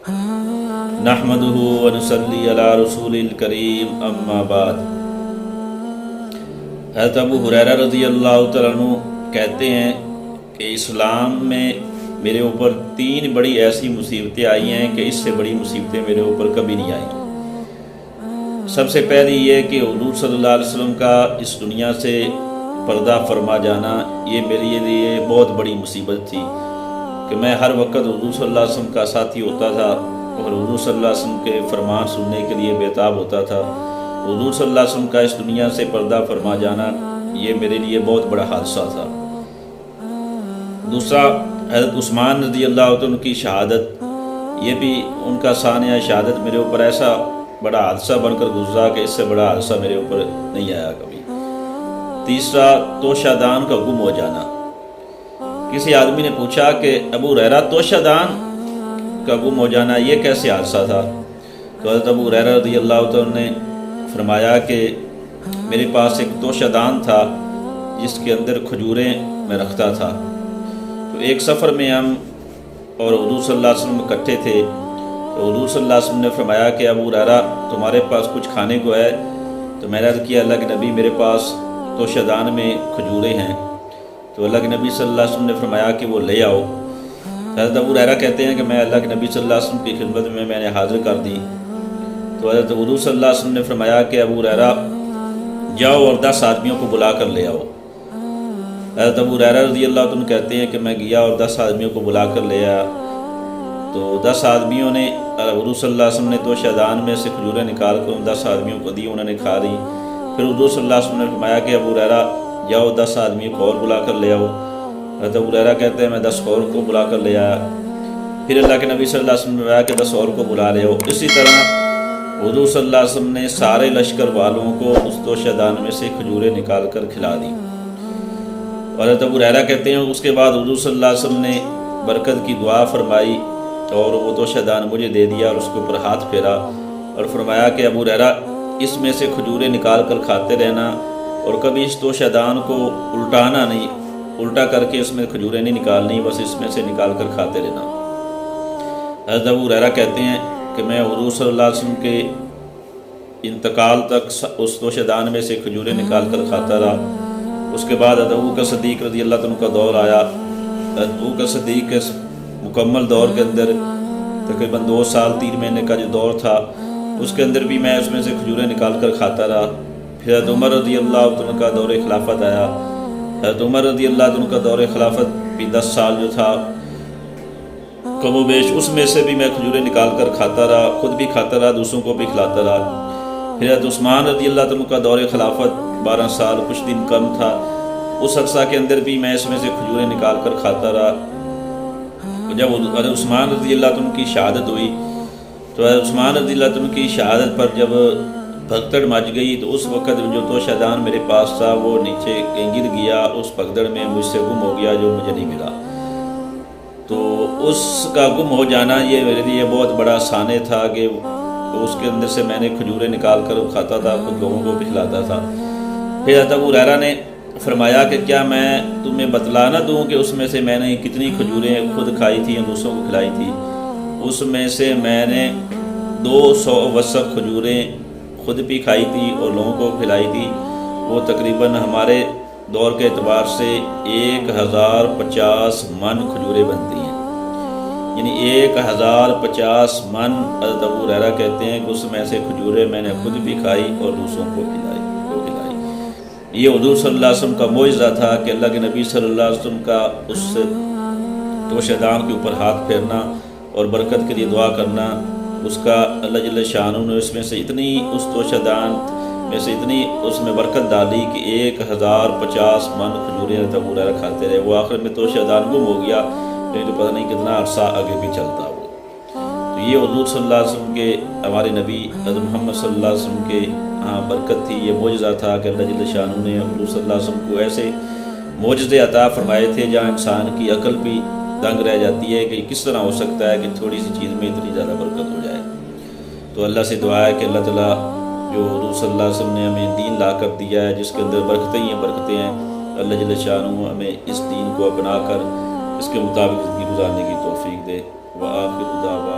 نحمدہ و نصلی علی رسول الکریم اما بعد۔ حضرت ابو ہریرہ رضی اللہ تعالیٰ عنہ کہتے ہیں کہ اسلام میں میرے اوپر 3 بڑی ایسی مصیبتیں آئی ہیں کہ اس سے بڑی مصیبتیں میرے اوپر کبھی نہیں آئیں۔ سب سے پہلی یہ کہ حضور صلی اللہ علیہ وسلم کا اس دنیا سے پردہ فرما جانا، یہ میرے لیے بہت بڑی مصیبت تھی کہ میں ہر وقت حضور صلی اللہ علیہ وسلم کا ساتھی ہوتا تھا اور حضور صلی اللہ علیہ وسلم کے فرمان سننے کے لیے بےتاب ہوتا تھا۔ حضور صلی اللہ علیہ وسلم کا اس دنیا سے پردہ فرما جانا یہ میرے لیے بہت بڑا حادثہ تھا۔ دوسرا، حضرت عثمان رضی اللہ عنہ کی شہادت، یہ بھی ان کا ثانیہ شہادت میرے اوپر ایسا بڑا حادثہ بن کر گزرا کہ اس سے بڑا حادثہ میرے اوپر نہیں آیا کبھی۔ تیسرا، توشہ دان کا گم ہو جانا۔ کسی آدمی نے پوچھا کہ ابو ہریرہ توشہ دان کا گم ہو جانا یہ کیسے حادثہ تھا؟ تو حضرت ابو ہریرہ رضی اللہ عنہ نے فرمایا کہ میرے پاس ایک توشہ دان تھا جس کے اندر کھجوریں میں رکھتا تھا۔ تو ایک سفر میں ہم اور حضور صلی اللہ علیہ وسلم اکٹھے تھے، تو حضور صلی اللہ علیہ وسلم نے فرمایا کہ ابو ہریرہ تمہارے پاس کچھ کھانے کو ہے؟ تو میں نے عرض کیا اللہ کے نبی میرے پاس توشہ دان میں کھجوریں ہیں۔ تو اللہ کے نبی صلی اللہ علیہ وسلم نے فرمایا کہ وہ لے آؤ۔ حضرت ابو ہریرہ کہتے ہیں کہ میں اللہ کے نبی صلی اللہ علیہ وسلم کی خدمت میں نے حاضر کر دی۔ تو حضرت حضور صلی اللہ علیہ وسلم نے فرمایا کہ ابو ہریرہ جاؤ اور 10 آدمیوں کو بلا کر لے آؤ۔ حضرت ابو ہریرہ رضی اللہ عنہ کہتے ہیں کہ میں گیا اور 10 آدمیوں کو بلا کر لے آیا۔ تو 10 آدمیوں نے حضور صلی اللہ علیہ وسلم نے توشہ دان میں سے کھجوریں نکال کر ان 10 آدمیوں کو دی، انہوں نے کھا لی۔ پھر حضور صلی اللہ علیہ وسلم نے فرمایا کہ ابو ہریرہ جاؤ 10 آدمیوں کو اور بلا کر لے آؤ۔ حضرت ابو ہریرہ کہتے ہیں میں 10 اور کو بلا کر لے آیا۔ پھر اللہ کے نبی صلی اللہ علیہ وسلم نے فرمایا کہ 10 اور کو بلا لے آؤ۔ اسی طرح حضور صلی اللہ علیہ وسلم نے سارے لشکر والوں کو اس توشہ دان میں سے کھجوریں نکال کر کھلا دی۔ اور حضرت ابو ہریرہ کہتے ہیں اس کے بعد حضور صلی اللہ علیہ وسلم نے برکت کی دعا فرمائی اور وہ توشہ دان مجھے دے دیا اور اس کے اوپر ہاتھ پھیرا اور فرمایا کہ ابو ہریرہ اس میں سے کھجوریں نکال کر کھاتے رہنا اور کبھی اس توشہ دان کو الٹانا نہیں، الٹا کر کے اس میں کھجوریں نہیں نکالنی، بس اس میں سے نکال کر کھاتے رہنا۔ حضرت ابو ہریرہ کہتے ہیں کہ میں حضور صلی اللہ علیہ وسلم کے انتقال تک اس توشہ دان میں سے کھجوریں نکال کر کھاتا رہا۔ اس کے بعد حضرت ابوبکر صدیق رضی اللہ عنہ کا دور آیا۔ حضرت ابوبکر صدیق کے مکمل دور کے اندر تقریباً 2 سال 3 مہینے کا جو دور تھا اس کے اندر بھی میں اس میں سے کھجوریں نکال کر کھاتا رہا۔ پھر حضرت عمر رضی اللہ عنہ کا دور خلافت آیا۔ حضرت عمر رضی اللہ عنہ کا دور خلافت بھی 10 سال جو تھا کم و بیش، اس میں سے بھی میں کھجوریں نکال کر کھاتا رہا، خود بھی کھاتا رہا، دوسروں کو بھی کھلاتا رہا۔ پھر حضرت عثمان رضی اللہ عنہ کا دور خلافت 12 سال کچھ دن کم تھا، اس عرصہ کے اندر بھی میں اس میں سے کھجوریں نکال کر کھاتا رہا۔ جب حضرت عثمان رضی اللہ عنہ کی شہادت ہوئی تو حضرت عثمان رضی اللہ عنہ کی شہادت پر جب بھگدڑ مچ گئی تو اس وقت جو توشہ دان میرے پاس تھا وہ نیچے گر گیا، اس بھگدڑ میں مجھ سے گم ہو گیا جو مجھے نہیں ملا۔ تو اس کا گم ہو جانا یہ میرے لیے بہت بڑا سانے تھا کہ اس کے اندر سے میں نے کھجوریں نکال کر کھاتا تھا، خود لوگوں کو بھی کھلاتا تھا۔ پھر حضرت ابو ہریرہ نے فرمایا کہ کیا میں تمہیں بتلا نہ دوں کہ اس میں سے میں نے کتنی کھجوریں خود کھائی تھیں اور دوسروں کو کھلائی تھی؟ اس میں سے میں نے 200 وسق کھجوریں خود بھی کھائی تھی اور لوگوں کو کھلائی تھی۔ وہ تقریباً ہمارے دور کے اعتبار سے 1050 من کھجوریں بنتی ہیں، یعنی 1050 من۔ حضرت ابو ہریرہ کہتے ہیں کہ اس میں سے کھجوریں میں نے خود بھی کھائی اور دوسروں کو کھلائی۔ یہ حضور صلی اللہ علیہ وسلم کا معجزہ تھا کہ اللہ کے نبی صلی اللہ علیہ وسلم کا اس توشہ دان کے اوپر ہاتھ پھیرنا اور برکت کے لیے دعا کرنا، اس کا اللہ جل شانہ نے اس میں سے اتنی اس توشہ دان میں سے اتنی اس میں برکت ڈالی کہ 1050 من کھجوریں حضرت ابو ہریرہ کھاتے رہے۔ وہ آخر میں توشہ دان گم ہو گیا، تو پتہ نہیں کتنا عرصہ آگے بھی چلتا ہو۔ تو یہ حضور صلی اللہ علیہ وسلم کے، ہمارے نبی حضرت محمد صلی اللہ علیہ وسلم کے برکت تھی، یہ معجزہ تھا کہ اللہ جل شانہ نے حضور صلی اللہ علیہ وسلم کو ایسے معجزے عطا فرمائے تھے جہاں انسان کی عقل بھی دنگ رہ جاتی ہے کہ کس طرح ہو سکتا ہے کہ تھوڑی سی چیز میں اتنی زیادہ برکت ہو جائے۔ تو اللہ سے دعا ہے کہ اللہ تعالیٰ جو حضور صلی اللہ علیہ وسلم نے ہمیں دین لا کر دیا ہے جس کے اندر برکتیں ہی برکتیں ہیں، اللہ جل شانہ ہمیں اس دین کو اپنا کر اس کے مطابق زندگی گزارنے کی توفیق دے۔ وآخر دعوانا